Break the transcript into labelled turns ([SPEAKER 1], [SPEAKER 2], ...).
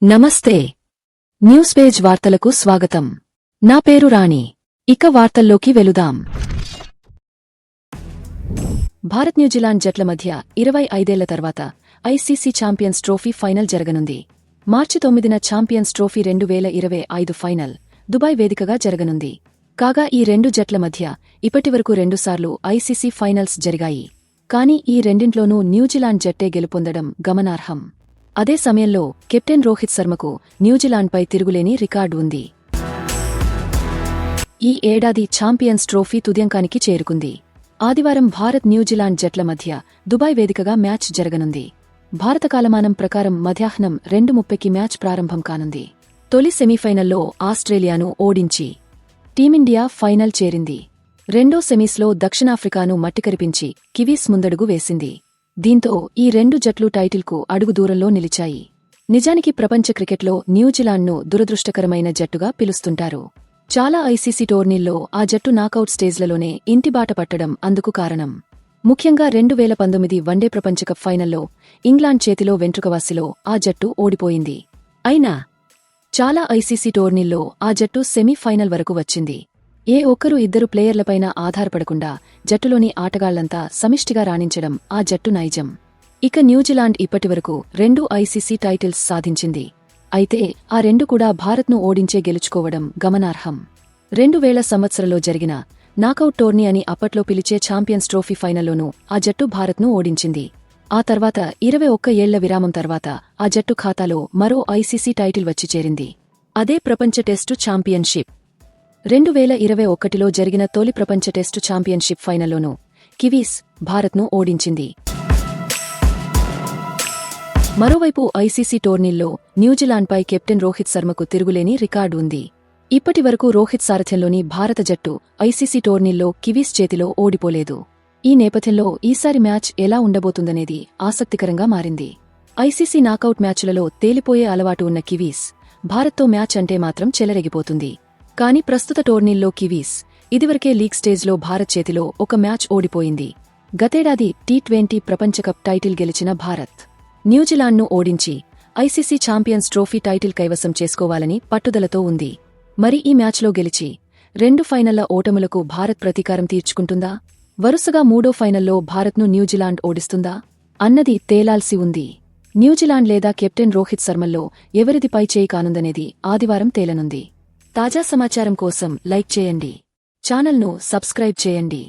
[SPEAKER 1] నమస్తే. News page వార్తలకు స్వాగతం. నా పేరు రాణి. ఇక వార్తల్లోకి వెళుదాం. భారత్ న్యూజిలాండ్ జట్ల మధ్య 25 ఏళ్ల తర్వాత ఐసీసీ ఛాంపియన్స్ ట్రోఫీ ఫైనల్ జరగనుంది. మార్చి 9న ఛాంపియన్స్ ట్రోఫీ 2025 ఫైనల్ దుబాయ్ వేదికగా జరగనుంది. కాగా ఈ రెండు జట్ల మధ్య ఇప్పటివరకు 2 సార్లు ఐసీసీ ఫైనల్స్ జరిగాయి. కానీ ఈ రెండింట్లోనూ న్యూజిలాండ్ జట్టే గెలుపొందడం గమనార్హం. అదే సమయంలో కెప్టెన్ రోహిత్ శర్మకు న్యూజిలాండ్పై తిరుగులేని రికార్డు ఉంది. ఈ ఏడాది ఛాంపియన్స్ ట్రోఫీ తుదింకానికి చేరుకుంది. ఆదివారం భారత్ న్యూజిలాండ్ జట్ల మధ్య దుబాయ్ వేదికగా మ్యాచ్ జరగనుంది. భారత కాలమానం ప్రకారం మధ్యాహ్నం 2:30కి మ్యాచ్ ప్రారంభం కానుంది. తొలి సెమీఫైనల్లో ఆస్ట్రేలియాను ఓడించి టీమిండియా ఫైనల్ చేరింది. రెండో సెమీస్లో దక్షిణాఫ్రికాను మట్టికరిపించి కివీస్ ముందడుగు వేసింది. దీంతో ఈ రెండు జట్లు టైటిల్కు అడుగు దూరంలో నిలిచాయి. నిజానికి ప్రపంచ క్రికెట్లో న్యూజిలాండ్ను దురదృష్టకరమైన జట్టుగా పిలుస్తుంటారు. చాలా ఐసీసీ టోర్నీల్లో ఆ జట్టు నాకౌట్ స్టేజ్లలోనే ఇంటిబాట పట్టడం అందుకు కారణం. ముఖ్యంగా 2019 వన్డే ప్రపంచకప్ ఫైనల్లో ఇంగ్లాండ్ చేతిలో వెంట్రుకవాసిలో ఆ జట్టు ఓడిపోయింది. అయినా చాలా ఐసీసీ టోర్నీల్లో ఆ జట్టు సెమీఫైనల్ వరకు వచ్చింది. ఏ ఒక్కరు ఇద్దరు ప్లేయర్లపైన ఆధారపడకుండా జట్టులోని ఆటగాళ్లంతా సమిష్టిగా రాణించడం ఆ జట్టు నైజం. ఇక న్యూజిలాండ్ ఇప్పటివరకు 2 ఐసీసీ టైటిల్స్ సాధించింది. అయితే ఆ 2 కూడా భారత్ను ఓడించే గెలుచుకోవడం గమనార్హం. 2000 సంవత్సరంలో జరిగిన నాకౌట్ టోర్నీ అని అప్పట్లో పిలిచే ఛాంపియన్స్ ట్రోఫీ ఫైనల్లోనూ ఆ జట్టు భారత్ను ఓడించింది. ఆ తర్వాత 21 ఏళ్ల విరామం తర్వాత ఆ జట్టు ఖాతాలో మరో ఐసీసీ టైటిల్ వచ్చి చేరింది. అదే ప్రపంచ టెస్టు ఛాంపియన్షిప్. 2021లో జరిగిన తొలి ప్రపంచ టెస్టు ఛాంపియన్షిప్ ఫైనల్లోనూ కివీస్ భారత్ను ఓడించింది. మరోవైపు ఐసీసీ టోర్నీల్లో న్యూజిలాండ్పై కెప్టెన్ రోహిత్ శర్మకు తిరుగులేని రికార్డు ఉంది. ఇప్పటివరకు రోహిత్ సారథ్యంలోని భారత జట్టు ఐసీసీ టోర్నీల్లో కివీస్ చేతిలో ఓడిపోలేదు. ఈ నేపథ్యంలో ఈసారి మ్యాచ్ ఎలా ఉండబోతుందనేది ఆసక్తికరంగా మారింది. ఐసీసీ నాకౌట్ మ్యాచ్లలో తేలిపోయే అలవాటు ఉన్న కివీస్ భారత్తో మ్యాచ్ అంటే మాత్రం చెలరేగిపోతుంది. కానీ ప్రస్తుత టోర్నీల్లో కివీస్ ఇదివరకే లీగ్ స్టేజ్లో భారత్ చేతిలో ఒక మ్యాచ్ ఓడిపోయింది. గతేడాది టీ20 ప్రపంచకప్ టైటిల్ గెలిచిన భారత్ న్యూజిలాండ్ను ఓడించి ఐసీసీ ఛాంపియన్స్ ట్రోఫీ టైటిల్ కైవసం చేసుకోవాలని పట్టుదలతో ఉంది. మరి ఈ మ్యాచ్లో గెలిచి 2 ఫైనళ్ల ఓటములకు భారత్ ప్రతీకారం తీర్చుకుంటుందా? వరుసగా 3వ ఫైనల్లో భారత్ను న్యూజిలాండ్ ఓడిస్తుందా అన్నది తేలాల్సి ఉంది. న్యూజిలాండ్ లేదా కెప్టెన్ రోహిత్ శర్మల్లో ఎవరిది పై చేయి కానుందనేది ఆదివారం తేలనుంది. తాజా సమాచారం కోసం లైక్ చేయండి. ఛానల్ను సబ్స్క్రైబ్ చేయండి.